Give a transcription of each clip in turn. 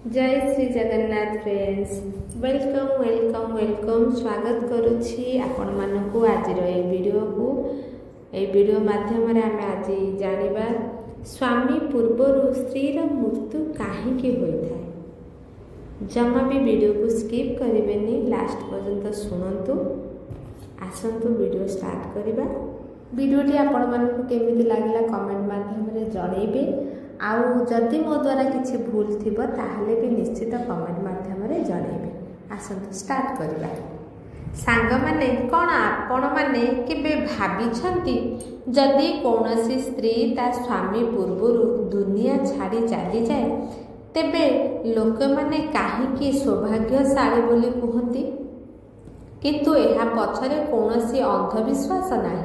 जय Shri Jagannath friends welcome welcome welcome स्वागत करुछि आपण मानकु आजिर ए वीडियो माध्यम आम आज जानिबा स्वामी पूर्वर स्त्रीर मृत्यु काहींकि होइथाय। जमा भी वीडियो को स्किप करिवेनी, लास्ट पर्यंत सुनंतु। आसंतु वीडियो स्टार्ट करिबा। वीडियोटी आपण मानकु केमिति लागिला कमेंट माध्यम रे जणैबे। आउ जदि मो द्वारा किसी भूल थी ताहले भी निश्चित कमेंट माध्यम रे जणैबे। आसंतु स्टार्ट करिबा। सांग माने कौन आपण माने केबे भाबिछंती जदि कौनसी स्त्री ता स्वामी पूर्वरु दुनिया छाड़ी चली जाए तेबे लोक माने काहींकि सौभाग्यशाली बोली कहती, किंतु एहा पछरे कौनसी अंधविश्वास नाही।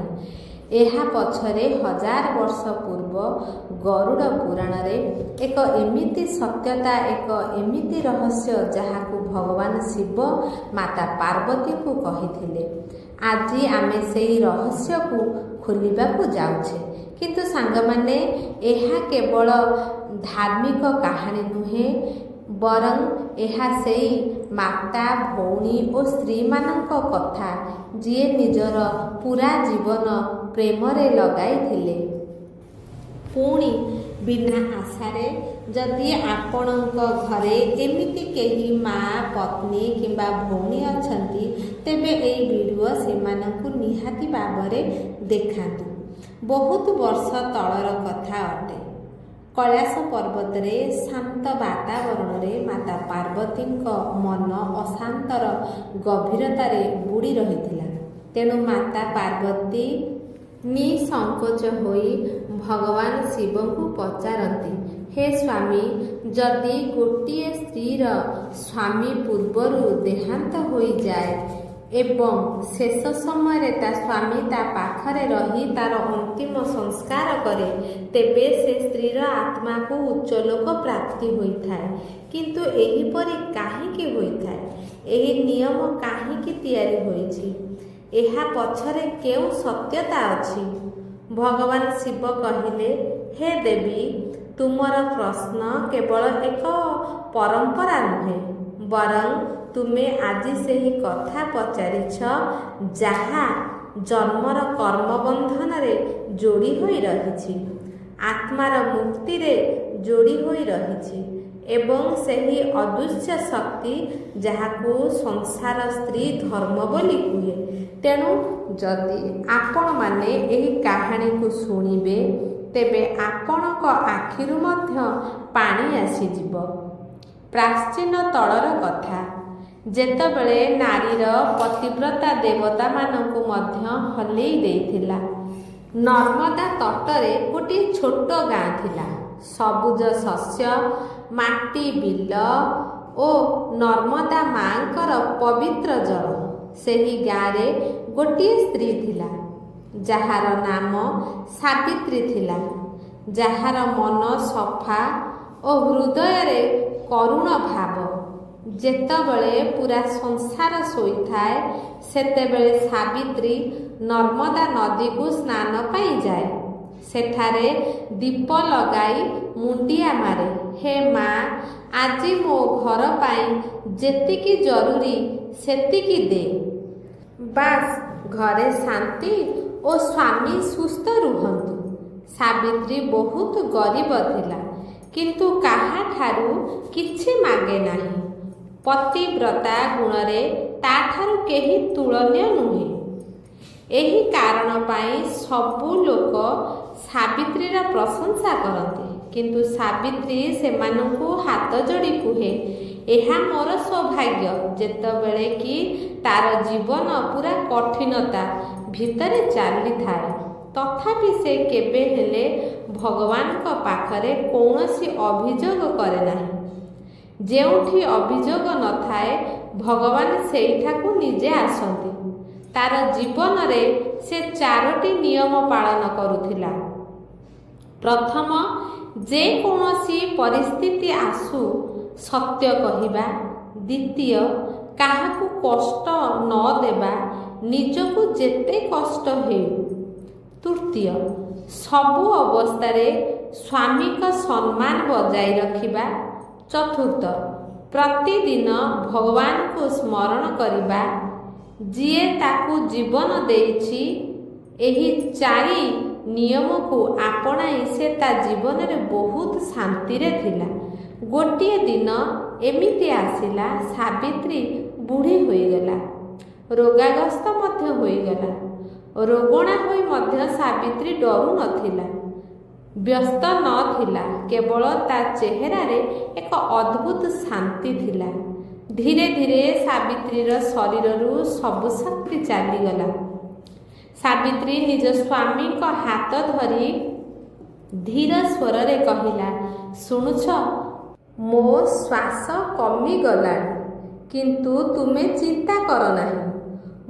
एहा पछरे 1000 वर्ष पूर्व गरुड़ पुराण रे एक एमिति सत्यता, एक एमिति रहस्य जहाकू भगवान शिव माता पार्वती को कहिथिले। आज आमे सेही रहस्य को खोलिबाकू जाउछे। किंतु सांग माने एहा केवल धार्मिक कहानी नुहे, बरं एहा सेही माता भौणी और स्त्री मानक कथा जी निजर पूरा जीवन प्रेम रे लगाई थिले। पुणी बिना आशारे जदि आपणक घरे एमिति केही माँ पत्नी किंबा भौणी अछंती तेबे एई वीडियो सेमानकु निहाती भाबरे देखातु। बहुत वर्ष तळर कथा अटे। कैलाश पर्वत रे शांत वातावरण रे माता पार्वती मन अशांतर गभीरतारे बुड़ी रहिथिला। तेणु माता पार्वती निसंकोच होई भगवान शिव को पचारती, हे स्वामी, जदि गोटिए स्त्रीर स्वामी पूर्वरु देहांत होई जाए एवं शेष समय ता स्वामी ता पाखरे रही तार अंतिम संस्कार करे तेबे से स्त्रीर आत्मा को उच्चलोक प्राप्ति होइथाय। किंतु एहिपरि काहींकि होइथाय? एही नियम काहींकि तैयारी होइछि? एहा पछरे केउ सत्यता अछि? भगवान शिव कहिले, हे देवी, तुमर प्रश्न केवल एक परंपरा नुहे, बरं तुमे आज सेही कथा पचारिछ जहा जन्मर कर्म बंधन रे जोड़ी होई रहिछि, आत्मार मुक्ति रे जोड़ी होई रहिछि एवं सेही अदृश्य शक्ति जहाकू संसार स्त्री धर्म बोली कुहे। तेणु जदि आपण माने एही कहानी को सुनिबे तेबे आपणक आखिरु मध्य पानी आसीजिब। प्राचीन तळर कथा, जेतबेले नारीर पतिव्रता देवता मानकु मध्य हलेई देइथिला। नर्मदा तटरे गोटे छोट गाँ थिला। सबुज शस्य, माटी बिल ओ नर्मदा मांकर पवित्र जल। सेही गाँरे गोटिए स्त्री थिला जहार नाम सावित्री थिला, जहार मन सफा ओ हृदय रे करुण भाव। जेतबेले पूरा संसार शोइथाए सेतेबेले सावित्री नर्मदा नदी को स्नान पाई जाए। सेठारे दीप लगाई मुंडिया मारे, हे माँ, आज मो घर पाई जेतिकी जरूरी सेतिकी दे। बास घरे शांति और स्वामी सुस्थ रुहंतु। सावित्री बहुत गरीब थिला, किंतु काहा ठारू किछि मागे नाही। पतिव्रता गुणरे ताठारू केही तुलनीय नुहे। एही कारण पाई सबु लोक सावित्रीर प्रशंसा करते, किंतु सावित्री सेमानंकु हाथ जोड़ी कुहे, एहा मोर सौभाग्य जेतबेले कि तार जीवन पूरा कठिनता भितरे चली थाए, तथापि से केबे हेले भगवान को पाखरे कौनसी अभियोग करे नाही। जेउठी अभियोग न थाए भगवान सेठाकू निजे आसंती। तार जीवन रे से 4टी नियम पालन करुथिला। प्रथम, जे कौनसी परिस्थिति आसु सत्य कहिबा। द्वितीय, काहाकू कष्ट न देबा, निजकू जेते कष्ट हेउ। तृतीय, सबु अवस्था रे स्वामी का सम्मान बजाई रखिबा। ଚତୁର୍ଥ, ପ୍ରତିଦିନ ଭଗବାନଙ୍କୁ ସ୍ମରଣ କରିବା। ଯିଏ ତାକୁ ଜୀବନ ଦେଇଛି, ଏହି 4 ନିୟମକୁ ଆପଣାଇ ସେ ତା ଜୀବନରେ ବହୁତ ଶାନ୍ତିରେ ଥିଲା। ଗୋଟିଏ ଦିନ ଏମିତି ଆସିଲା, ସାବିତ୍ରୀ ବୁଢ଼ୀ ହୋଇଗଲା, ରୋଗାଗ୍ରସ୍ତ ମଧ୍ୟ ହୋଇଗଲା। ରୋଗଣା ହୋଇ ମଧ୍ୟ ସାବିତ୍ରୀ ଡରୁ ନଥିଲା, ବ୍ୟସ୍ତ ନଥିଲା। କେବଳ ତା ଚେହେରାରେ ଏକ ଅଦ୍ଭୁତ ଶାନ୍ତି ଥିଲା। ଧୀରେ ଧୀରେ ସାବିତ୍ରୀର ଶରୀରରୁ ସବୁ ଶକ୍ତି ଚାଲିଗଲା। ସାବିତ୍ରୀ ନିଜ ସ୍ୱାମୀଙ୍କ ହାତ ଧରି ଧୀର ସ୍ୱରରେ କହିଲା, ଶୁଣୁଛ, ମୋ ଶ୍ୱାସ କମିଗଲାଣି, କିନ୍ତୁ ତୁମେ ଚିନ୍ତା କର ନାହିଁ।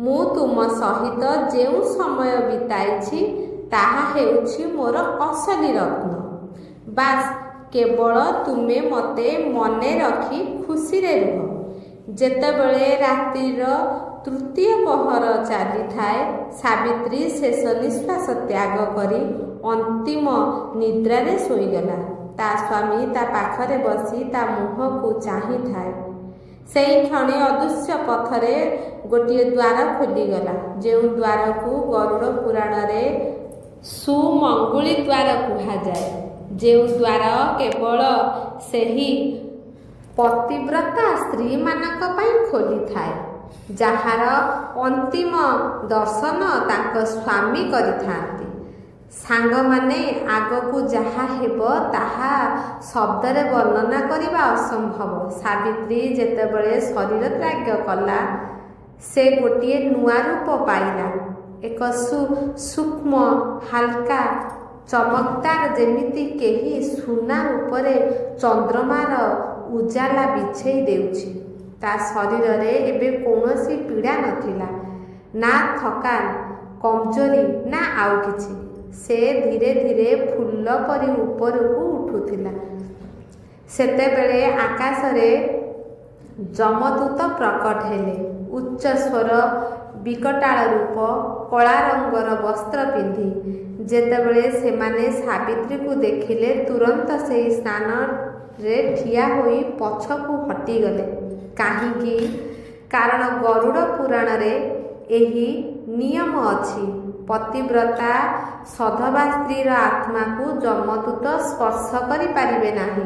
ମୁଁ ତୁମ ସହିତ ଯେଉଁ ସମୟ ବିତାଇଛି ତାହା ହେଉଛି ମୋର ଅସଲି ରତ୍ନ। ବାସ୍, କେବଳ ତୁମେ ମୋତେ ମନେ ରଖି ଖୁସିରେ ରୁହ। ଯେତେବେଳେ ରାତ୍ରିର ତୃତୀୟ ପହର ଚାଲିଥାଏ, ସାବିତ୍ରୀ ଶେଷ ନିଶ୍ୱାସ ତ୍ୟାଗ କରି ଅନ୍ତିମ ନିଦ୍ରାରେ ଶୋଇଗଲା। ତା ସ୍ୱାମୀ ତା ପାଖରେ ବସି ତା ମୁହଁକୁ ଚାହିଁଥାଏ। ସେହି କ୍ଷଣି ଅଦୃଶ୍ୟ ପଥରେ ଗୋଟିଏ ଦ୍ୱାର ଖୋଲିଗଲା, ଯେଉଁ ଦ୍ୱାରକୁ ଗରୁଡ଼ ପୁରାଣରେ ସୁମଙ୍ଗୁଳି ଦ୍ୱାର କୁହାଯାଏ। ଯେଉଁ ଦ୍ୱାର କେବଳ ସେହି ପତିବ୍ରତା ସ୍ତ୍ରୀମାନଙ୍କ ପାଇଁ ଖୋଲିଥାଏ, ଯାହାର ଅନ୍ତିମ ଦର୍ଶନ ତାଙ୍କ ସ୍ୱାମୀ କରିଥାନ୍ତି। ସାଙ୍ଗମାନେ, ଆଗକୁ ଯାହା ହେବ ତାହା ଶବ୍ଦରେ ବର୍ଣ୍ଣନା କରିବା ଅସମ୍ଭବ। ସାବିତ୍ରୀ ଯେତେବେଳେ ଶରୀର ତ୍ୟାଗ କଲା, ସେ ଗୋଟିଏ ନୂଆ ରୂପ ପାଇଲା। ଏକ ସୂକ୍ଷ୍ମ, ହାଲକା, ଚମକଦାର, ଯେମିତି କେହି ସୁନା ଉପରେ ଚନ୍ଦ୍ରମାର ଉଜାଲା ବିଛେଇ ଦେଉଛି। ତା ଶରୀରରେ ଏବେ କୌଣସି ପୀଡ଼ା ନଥିଲା, ନା ଥକାନ, କମଜୋରି, ନା ଆଉ କିଛି। ସେ ଧୀରେ ଧୀରେ ଫୁଲ ପରି ଉପରକୁ ଉଠୁଥିଲା। ସେତେବେଳେ ଆକାଶରେ ଯମଦୂତ ପ୍ରକଟ ହେଲେ। ଉଚ୍ଚ ସ୍ୱର, ବିକଟାଳ ରୂପ, କଳା ରଙ୍ଗର ବସ୍ତ୍ର ପିନ୍ଧି। ଯେତେବେଳେ ସେମାନେ ସାବିତ୍ରୀକୁ ଦେଖିଲେ, ତୁରନ୍ତ ସେହି ସ୍ଥାନରେ ଠିଆ ହୋଇ ପଛକୁ ହଟିଗଲେ। କାହିଁକି? କାରଣ ଗରୁଡ଼ ପୁରାଣରେ ଏହି ନିୟମ ଅଛି, ପତିବ୍ରତା ସଧବା ସ୍ତ୍ରୀର ଆତ୍ମାକୁ ଯମଦୂତ ସ୍ପର୍ଶ କରିପାରିବେ ନାହିଁ।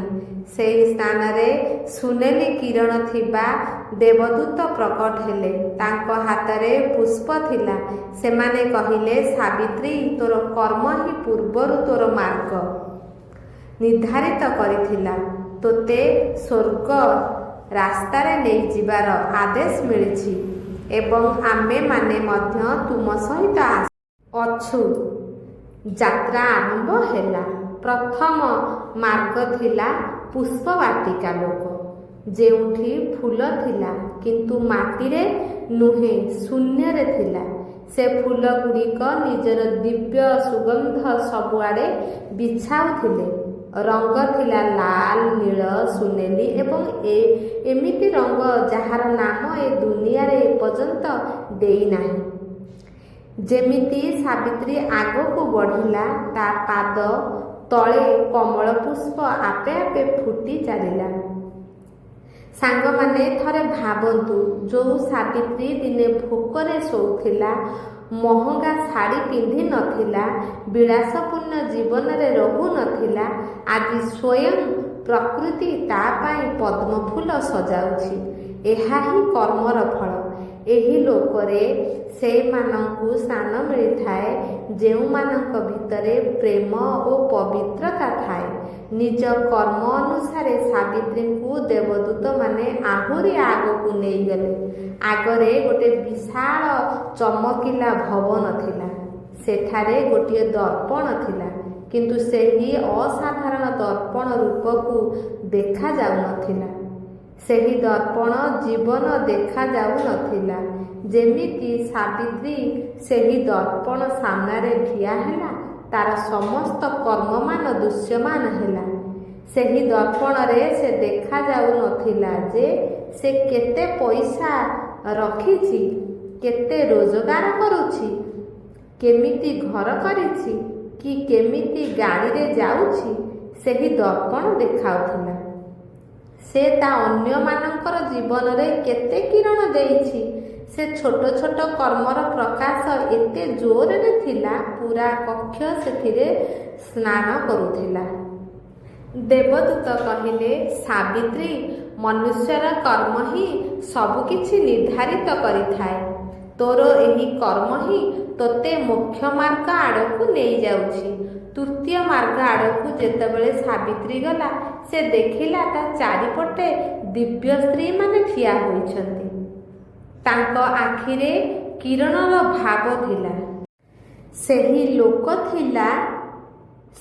ସେହି ସ୍ଥାନରେ ସୁନେଲି କିରଣ ଥିବା ଦେବଦୂତ ପ୍ରକଟ ହେଲେ। ତାଙ୍କ ହାତରେ ପୁଷ୍ପ ଥିଲା। ସେମାନେ କହିଲେ, ସାବିତ୍ରୀ, ତୋର କର୍ମ ହିଁ ପୂର୍ବରୁ ତୋର ମାର୍ଗ ନିର୍ଦ୍ଧାରିତ କରିଥିଲା। ତୋତେ ସ୍ୱର୍ଗ ରାସ୍ତାରେ ନେଇଯିବାର ଆଦେଶ ମିଳିଛି ଏବଂ ଆମେମାନେ ମଧ୍ୟ ତୁମ ସହିତ ଅଛୁ। ଯାତ୍ରା ଆରମ୍ଭ ହେଲା। ପ୍ରଥମ ମାର୍ଗ ଥିଲା ପୁଷ୍ପବାଟିକା ଲୋକ, ଯେଉଁଠି ଫୁଲ ଥିଲା, କିନ୍ତୁ ମାଟିରେ ନୁହେଁ, ଶୂନ୍ୟରେ ଥିଲା। ସେ ଫୁଲଗୁଡ଼ିକ ନିଜର ଦିବ୍ୟ ସୁଗନ୍ଧ ସବୁଆଡ଼େ ବିଛାଉଥିଲେ। ରଙ୍ଗ ଥିଲା ଲାଲ, ନୀଳ, ସୁନେଲି ଏବଂ ଏମିତି ରଙ୍ଗ ଯାହାର ନାମ ଏ ଦୁନିଆରେ ଏପର୍ଯ୍ୟନ୍ତ ଦେଇନାହିଁ। ଯେମିତି ସାବିତ୍ରୀ ଆଗକୁ ବଢ଼ିଲା, ତା ପାଦ ତଳେ କମଳ ପୁଷ୍ପ ଆପେ ଆପେ ଫୁଟି ଚାଲିଲା। ସାଙ୍ଗମାନେ, ଥରେ ଭାବନ୍ତୁ, ଯେଉଁ ସାବିତ୍ରୀ ଦିନେ ଭୋକରେ ଶୋଉଥିଲା, ମହଙ୍ଗା ଶାଢ଼ୀ ପିନ୍ଧି ନଥିଲା, ବିଳାସପୂର୍ଣ୍ଣ ଜୀବନରେ ରହୁନଥିଲା, ଆଜି ସ୍ୱୟଂ ପ୍ରକୃତି ତା ପାଇଁ ପଦ୍ମଫୁଲ ସଜାଉଛି। ଏହା ହିଁ କର୍ମର ଫଳ। ଏହି ଲୋକରେ ସେମାନଙ୍କୁ ସ୍ଥାନ ମିଳିଥାଏ ଯେଉଁମାନଙ୍କ ଭିତରେ ପ୍ରେମ ଓ ପବିତ୍ରତା ଥାଏ। ନିଜ କର୍ମ ଅନୁସାରେ ସାବିତ୍ରୀଙ୍କୁ ଦେବଦୂତମାନେ ଆହୁରି ଆଗକୁ ନେଇଗଲେ। ଆଗରେ ଗୋଟିଏ ବିଶାଳ ଚମକିଲା ଭବନ ଥିଲା। ସେଠାରେ ଗୋଟିଏ ଦର୍ପଣ ଥିଲା, କିନ୍ତୁ ସେହି ଅସାଧାରଣ ଦର୍ପଣ ରୂପକୁ ଦେଖାଯାଉନଥିଲା। ସେହି ଦର୍ପଣ ଜୀବନ ଦେଖାଯାଉନଥିଲା। ଯେମିତି ସାବିତ୍ରୀ ସେହି ଦର୍ପଣ ସାମ୍ନାରେ ଠିଆ ହେଲା, ତାର ସମସ୍ତ କର୍ମମାନ ଦୃଶ୍ୟମାନ ହେଲା। ସେହି ଦର୍ପଣରେ ସେ ଦେଖାଯାଉନଥିଲା ଯେ ସେ କେତେ ପଇସା ରଖିଛି, କେତେ ରୋଜଗାର କରୁଛି, କେମିତି ଘର କରିଛି, କି କେମିତି ଗାଡ଼ିରେ ଯାଉଛି। ସେହି ଦର୍ପଣ ଦେଖାଉଥିଲା। ସେ ତା ଅନ୍ୟମାନଙ୍କର ଜୀବନରେ କେତେ କିରଣ ଦେଇଛି। ସେ ଛୋଟ ଛୋଟ କର୍ମର ପ୍ରକାଶ ଏତେ ଜୋରରେ ଥିଲା, ପୁରା କକ୍ଷ ସେଥିରେ ସ୍ନାନ କରୁଥିଲା। ଦେବଦୂତ କହିଲେ, ସାବିତ୍ରୀ, ମନୁଷ୍ୟର କର୍ମ ହିଁ ସବୁକିଛି ନିର୍ଦ୍ଧାରିତ କରିଥାଏ। ତୋର ଏହି କର୍ମ ହିଁ ତୋତେ ମୋକ୍ଷ ମାର୍ଗ ଆଡ଼କୁ ନେଇଯାଉଛି। ତୃତୀୟ ମାର୍ଗ ଆଡ଼କୁ ଯେତେବେଳେ ସାବିତ୍ରୀ ଗଲା, ସେ ଦେଖିଲା ତା ଚାରିପଟେ ଦିବ୍ୟ ସ୍ତ୍ରୀମାନେ ଠିଆ ହୋଇଛନ୍ତି। ତାଙ୍କ ଆଖିରେ କିରଣର ଭାବ ଥିଲା। ସେହି ଲୋକ ଥିଲା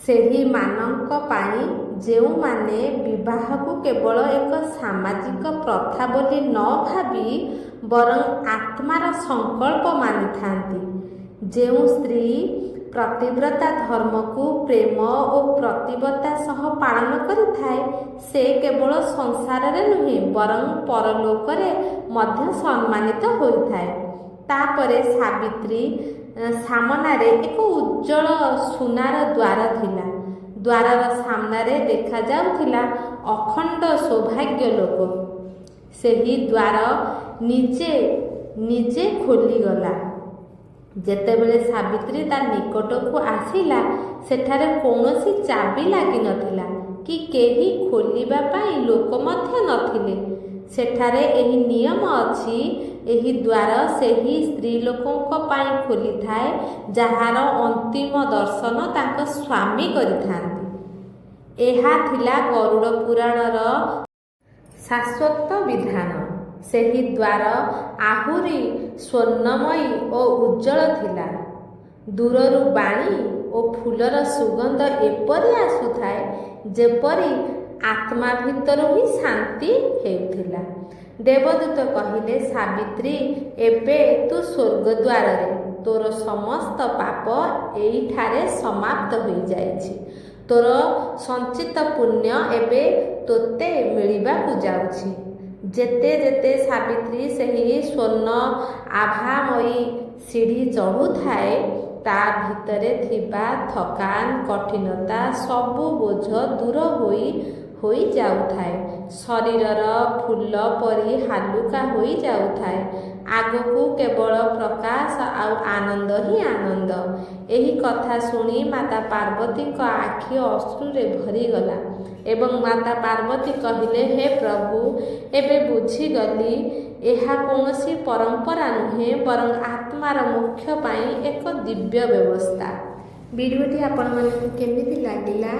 ସେହିମାନଙ୍କ ପାଇଁ ଯେଉଁମାନେ ବିବାହକୁ କେବଳ ଏକ ସାମାଜିକ ପ୍ରଥା ବୋଲି ନ ଭାବି ବରଂ ଆତ୍ମାର ସଂକଳ୍ପ ମାନିଥାନ୍ତି। ଯେଉଁ ସ୍ତ୍ରୀ ପ୍ରତିବ୍ରତା ଧର୍ମକୁ ପ୍ରେମ ଓ ପ୍ରତିବଦ୍ଧତା ସହ ପାଳନ କରିଥାଏ, ସେ କେବଳ ସଂସାରରେ ନୁହେଁ ବରଂ ପରଲୋକରେ ମଧ୍ୟ ସମ୍ମାନିତ ହୋଇଥାଏ। ତାପରେ ସାବିତ୍ରୀ ସାମନାରେ ଏକ ଉଜ୍ଜଳ ସୁନାର ଦ୍ୱାର ଥିଲା। ଦ୍ୱାରର ସାମ୍ନାରେ ଦେଖାଯାଉଥିଲା ଅଖଣ୍ଡ ସୌଭାଗ୍ୟ ଲୋକ। ସେହି ଦ୍ୱାର ନିଜେ ନିଜେ ଖୋଲିଗଲା। ଯେତେବେଳେ ସାବିତ୍ରୀ ତା ନିକଟକୁ ଆସିଲା, ସେଠାରେ କୌଣସି ଚାବି ଲାଗିନଥିଲା କି କେହି ଖୋଲିବା ପାଇଁ ଲୋକ ମଧ୍ୟ ନଥିଲେ। ସେଠାରେ ଏହି ନିୟମ ଅଛି, ଏହି ଦ୍ୱାର ସେହି ସ୍ତ୍ରୀ ଲୋକଙ୍କ ପାଇଁ ଖୋଲିଥାଏ ଯାହାର ଅନ୍ତିମ ଦର୍ଶନ ତାଙ୍କ ସ୍ୱାମୀ କରିଥାନ୍ତି। ଏହା ଥିଲା ଗରୁଡ଼ ପୁରାଣର ଶାଶ୍ୱତ ବିଧାନ। ସେହି ଦ୍ୱାର ଆହୁରି ସ୍ୱର୍ଣ୍ଣମୟୀ ଓ ଉଜ୍ଜଳ ଥିଲା। ଦୂରରୁ ବାଣୀ ଓ ଫୁଲର ସୁଗନ୍ଧ ଏପରି ଆସୁଥାଏ ଯେପରି ଆତ୍ମା ଭିତରୁ ହିଁ ଶାନ୍ତି ହେଉଥିଲା। ଦେବଦୂତ କହିଲେ, ସାବିତ୍ରୀ, ଏବେ ତୁ ସ୍ୱର୍ଗଦ୍ୱାରରେ। ତୋର ସମସ୍ତ ପାପ ଏଇଠାରେ ସମାପ୍ତ ହୋଇଯାଇଛି। ତୋର ସଞ୍ଚିତ ପୁଣ୍ୟ ଏବେ ତୋତେ ମିଳିବାକୁ ଯାଉଛି। ଯେତେ ଯେତେ ସାବିତ୍ରୀ ସେହି ସ୍ୱର୍ଣ୍ଣ ଆଭାମୟୀ ସିଢ଼ି ଚଢ଼ୁଥାଏ, ତା ଭିତରେ ଥିବା ଥକାନ, କଠିନତା ସବୁ ବୋଝ ଦୂର ହୋଇ ଯାଉଥାଏ। ଶରୀରର ଫୁଲ ପରି ହାଲୁକା ହୋଇଯାଉଥାଏ। ଆଗକୁ କେବଳ ପ୍ରକାଶ ଆଉ ଆନନ୍ଦ ହିଁ ଆନନ୍ଦ। ଏହି କଥା ଶୁଣି ମାତା ପାର୍ବତୀଙ୍କ ଆଖି ଅଶ୍ରୁରେ ଭରିଗଲା ଏବଂ ମାତା ପାର୍ବତୀ କହିଲେ, ହେ ପ୍ରଭୁ, ଏବେ ବୁଝିଗଲି, ଏହା କୌଣସି ପରମ୍ପରା ନୁହେଁ ବରଂ ଆତ୍ମାର ମୋକ୍ଷ ପାଇଁ ଏକ ଦିବ୍ୟ ବ୍ୟବସ୍ଥା। ଭିଡ଼ିଓଟି ଆପଣମାନଙ୍କୁ କେମିତି ଲାଗିଲା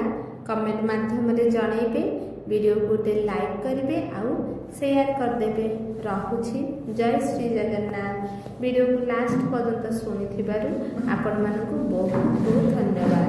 କମେଣ୍ଟ ମାଧ୍ୟମରେ ଜଣାଇବେ। ଭିଡ଼ିଓକୁ ଗୋଟେ ଲାଇକ୍ କରିବେ ଆଉ ସେୟାର କରିଦେବେ। ରହୁଛି। ଜୟ ଶ୍ରୀ ଜଗନ୍ନାଥ। ଭିଡ଼ିଓକୁ ଲାଷ୍ଟ ପର୍ଯ୍ୟନ୍ତ ଶୁଣିଥିବାରୁ ଆପଣମାନଙ୍କୁ ବହୁତ ବହୁତ ଧନ୍ୟବାଦ।